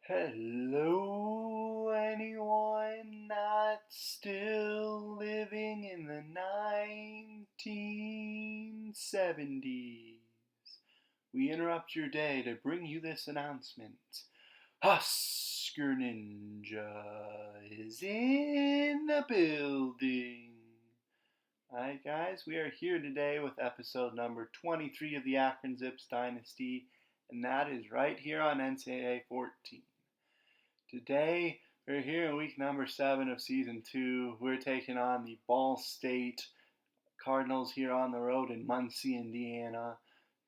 Hello, anyone not still living in the 1970s? We interrupt your day to bring you this announcement. Husker Ninja is in the building. Alright, guys, we are here today with episode number 23 of the Akron Zips Dynasty, and that is right here on NCAA 14. Today, we're here in week number 7 of season 2. We're taking on the Ball State Cardinals here on the road in Muncie, Indiana.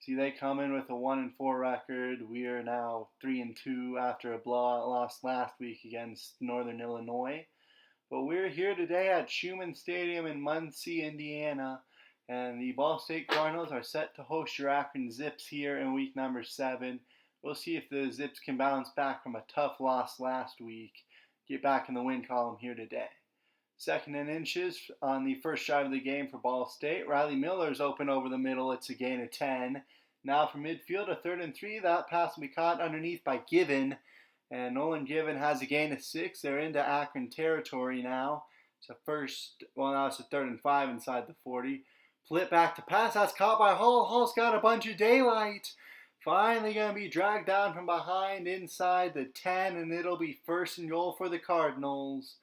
See, they come in with a 1-4 record. We are now 3-2 after a blowout loss last week against Northern Illinois. But we're here today at Schumann Stadium in Muncie, Indiana, and the Ball State Cardinals are set to host your Akron Zips here in week number 7. We'll see if the Zips can bounce back from a tough loss last week, get back in the win column here today. Second and inches on the first drive of the game for Ball State. Riley Miller's open over the middle. It's a gain of 10. Now from midfield, a 3rd and 3. That pass will be caught underneath by Given. And Nolan Given has a gain of 6. They're into Akron territory now. It's a now it's a 3rd and 5 inside the 40. Flip back to pass. That's caught by Hull. Hull's got a bunch of daylight. Finally going to be dragged down from behind inside the 10, and it'll be 1st and goal for the Cardinals.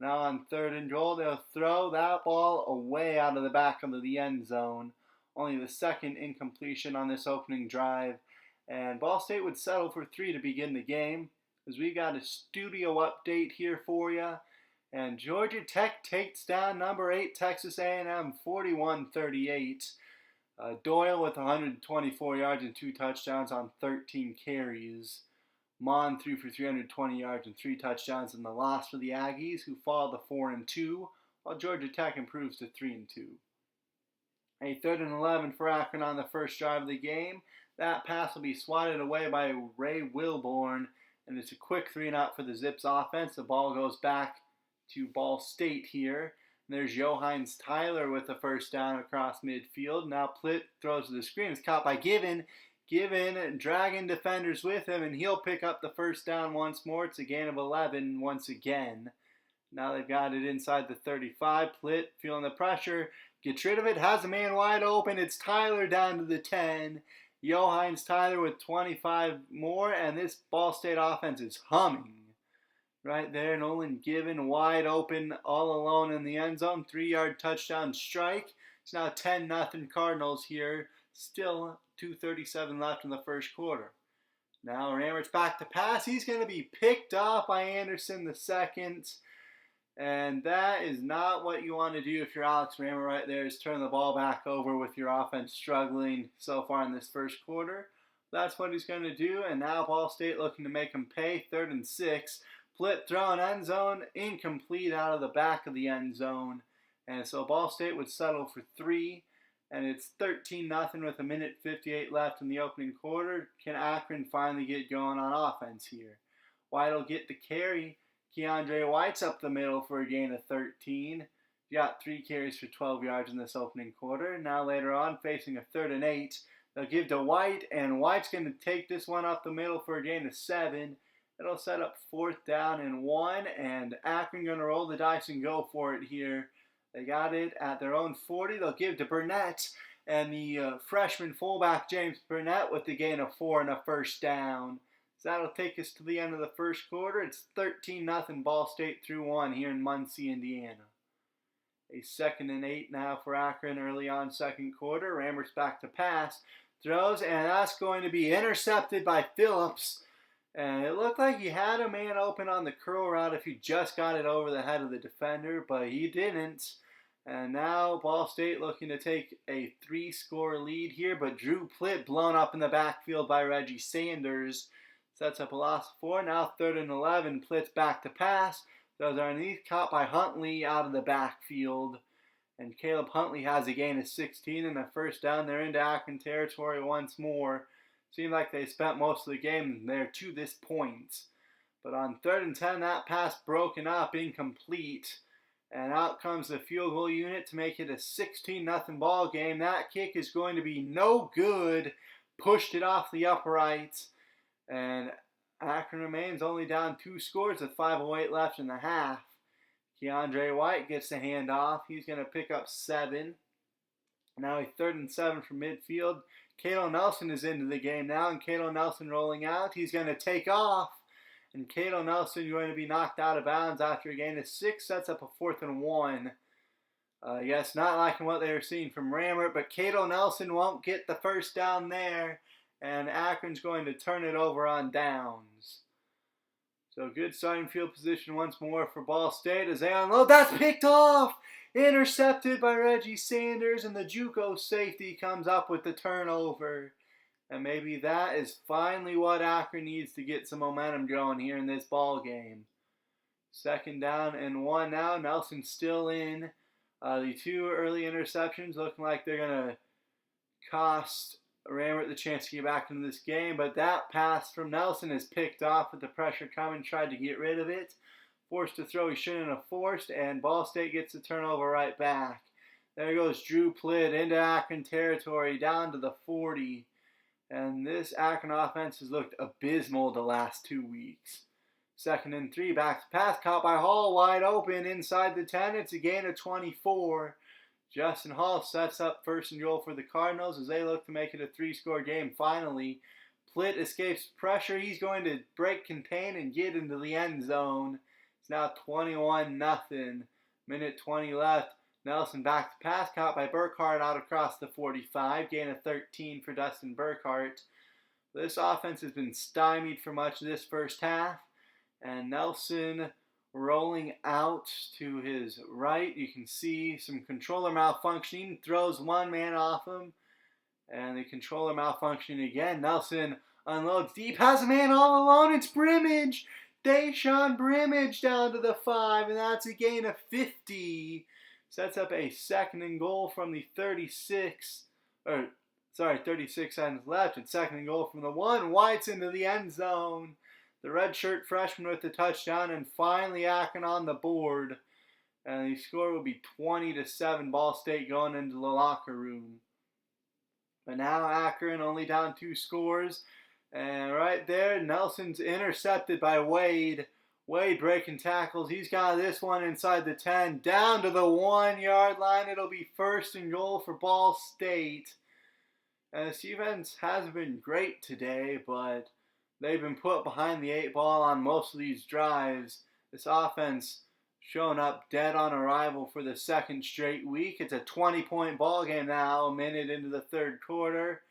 Now on 3rd and goal, they'll throw that ball away out of the back of the end zone. Only the second incompletion on this opening drive. And Ball State would settle for 3 to begin the game, as we got a studio update here for you. And Georgia Tech takes down number 8 Texas A&M 41-38. Doyle with 124 yards and 2 touchdowns on 13 carries. Mon threw for 320 yards and 3 touchdowns in the loss for the Aggies, who fall to 4-2, while Georgia Tech improves to 3-2. A 3rd and 11 for Akron on the first drive of the game. That pass will be swatted away by Ray Wilborn, and it's a quick 3-and-out for the Zips offense. The ball goes back to Ball State here. There's Johannes Tyler with the first down across midfield. Now Plitt throws to the screen. It's caught by Given. Given dragging defenders with him, and he'll pick up the first down once more. It's a gain of 11 once again. Now they've got it inside the 35. Plitt feeling the pressure. Gets rid of it. Has a man wide open. It's Tyler down to the 10. Johannes Tyler with 25 more, and this Ball State offense is humming. Right there, Nolan Given wide open, all alone in the end zone. 3-yard touchdown strike. It's now 10-0 Cardinals here. Still 2:37 left in the first quarter. Now Rammert's back to pass. He's going to be picked off by Anderson the second. And that is not what you want to do if you're Alex Rammer right there, is turn the ball back over with your offense struggling so far in this first quarter. That's what he's going to do. And now Ball State looking to make him pay. 3rd and 6. Flip thrown end zone, incomplete out of the back of the end zone. And so Ball State would settle for 3. And it's 13-0 with 1:58 left in the opening quarter. Can Akron finally get going on offense here? White will get the carry. Keandre White's up the middle for a gain of 13. He got 3 carries for 12 yards in this opening quarter. Now later on, facing a 3rd and 8, they'll give to White. And White's going to take this one up the middle for a gain of 7. It'll set up 4th down and 1, and Akron going to roll the dice and go for it here. They got it at their own 40. They'll give to Burnett, and the freshman fullback James Burnett with the gain of 4 and a first down. So that'll take us to the end of the first quarter. It's 13-0 Ball State through 1 here in Muncie, Indiana. A 2nd and 8 now for Akron early on second quarter. Rammert's back to pass. Throws, and that's going to be intercepted by Phillips. And it looked like he had a man open on the curl route if he just got it over the head of the defender, but he didn't. And now Ball State looking to take a 3-score lead here, but Drew Plitt blown up in the backfield by Reggie Sanders. Sets up a loss of 4. Now 3rd and 11. Plitt's back to pass. Those are underneath, caught by Huntley out of the backfield. And Caleb Huntley has a gain of 16 and a first down. They're into Akron territory once more. Seemed like they spent most of the game there to this point. But on 3rd and 10, that pass broken up, incomplete. And out comes the field goal unit to make it a 16-0 ball game. That kick is going to be no good. Pushed it off the upright. And Akron remains only down 2 scores with 5:08 left in the half. Keandre White gets the handoff. He's going to pick up 7. Now a 3rd and 7 from midfield. Cato Nelson is into the game now, and Cato Nelson rolling out. He's going to take off, and Cato Nelson going to be knocked out of bounds after a gain of 6. Sets up a 4th and 1. Yes, not liking what they were seeing from Rammert, but Cato Nelson won't get the first down there, and Akron's going to turn it over on downs. So good starting field position once more for Ball State as they unload. That's picked off! Intercepted by Reggie Sanders, and the JUCO safety comes up with the turnover. And maybe that is finally what Akron needs to get some momentum going here in this ball game. 2nd down and 1 now. Nelson's still in. The 2 early interceptions looking like they're going to cost Rammert the chance to get back into this game, but that pass from Nelson is picked off with the pressure coming, tried to get rid of it. Forced to throw he shouldn't have forced, and Ball State gets the turnover right back. There goes Drew Plitt into Akron territory, down to the 40. And this Akron offense has looked abysmal the last 2 weeks. 2nd and 3, back to pass, caught by Hall, wide open inside the 10. It's a gain of 24. Justin Hall sets up 1st and goal for the Cardinals as they look to make it a 3-score game finally. Plitt escapes pressure. He's going to break contain and get into the end zone. It's now 21-0. Minute 20 left. Nelson back to pass, caught by Burkhart out across the 45. Gain of 13 for Dustin Burkhart. This offense has been stymied for much of this first half. And Nelson rolling out to his right. You can see some controller malfunctioning. Throws one man off him. And the controller malfunctioning again. Nelson unloads deep. Has a man all alone. It's Brimage. Deshaun Brimage down to the 5. And that's a gain of 50. Sets up a 2nd and goal from the 36 seconds left. It's 2nd and goal from the 1. White's into the end zone. The redshirt freshman with the touchdown, and finally Akron on the board. And the score will be 20-7 Ball State going into the locker room. But now Akron only down 2 scores. And right there, Nelson's intercepted by Wade. Wade breaking tackles. He's got this one inside the 10. Down to the 1-yard line. It'll be 1st and goal for Ball State. And this defense hasn't been great today, but they've been put behind the 8 ball on most of these drives. This offense showing up dead on arrival for the 2nd straight week. It's a 20-point ball game now, a minute into the 3rd quarter.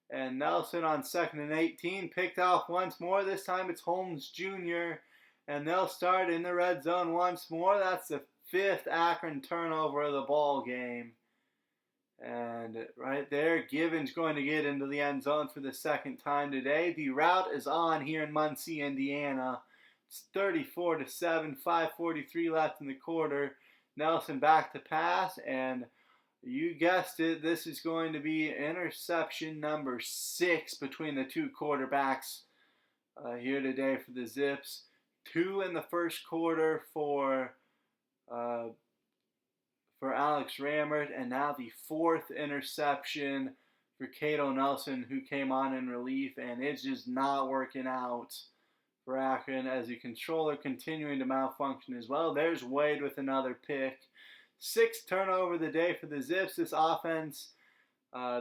And Nelson on 2nd and 18, picked off once more. This time it's Holmes Jr., and they'll start in the red zone once more. That's the 5th Akron turnover of the ball game. And right there, Givens going to get into the end zone for the 2nd time today. The route is on here in Muncie, Indiana. It's 34-7, 5:43 left in the quarter. Nelson back to pass, and you guessed it, this is going to be interception number 6 between the 2 quarterbacks here today for the Zips. 2 in the 1st quarter for Alex Rammert, and now the 4th interception for Cato Nelson, who came on in relief, and it's just not working out for Akron as the controller continuing to malfunction as well. There's Wade with another pick. 6th turnover of the day for the Zips. This offense,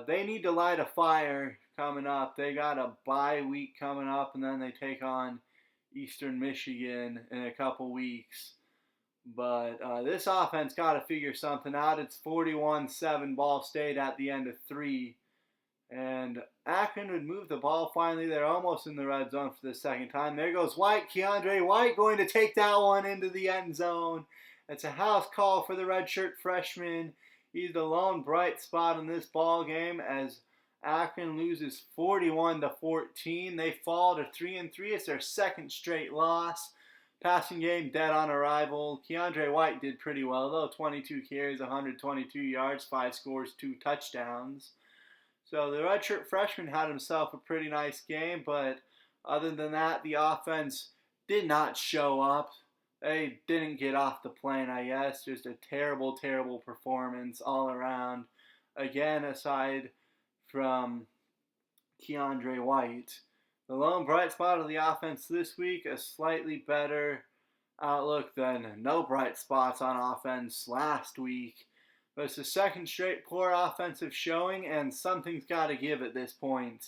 they need to light a fire coming up. They got a bye week coming up, and then they take on Eastern Michigan in a couple weeks. But this offense got to figure something out. It's 41-7 Ball State at the end of 3. And Akron would move the ball finally. They're almost in the red zone for the 2nd time. There goes White. Keandre White going to take that one into the end zone. It's a house call for the redshirt freshman. He's the lone bright spot in this ball game as Akron loses 41-14. They fall to 3-3. It's their 2nd straight loss. Passing game dead on arrival. Keandre White did pretty well though. 22 carries, 122 yards, 5 scores, 2 touchdowns. So the redshirt freshman had himself a pretty nice game, but other than that, the offense did not show up. They didn't get off the plane, I guess. Just a terrible, terrible performance all around. Again, aside from Keandre White. The lone bright spot of the offense this week, a slightly better outlook than no bright spots on offense last week. But it's the second straight poor offensive showing, and something's got to give at this point.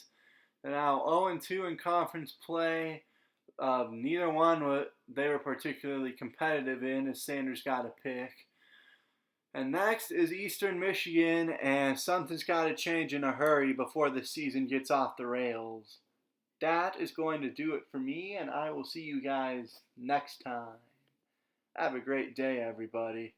They're now 0-2 in conference play. Neither one they were particularly competitive in, as Sanders got a pick. And next is Eastern Michigan, and something's got to change in a hurry before the season gets off the rails. That is going to do it for me, and I will see you guys next time. Have a great day, everybody.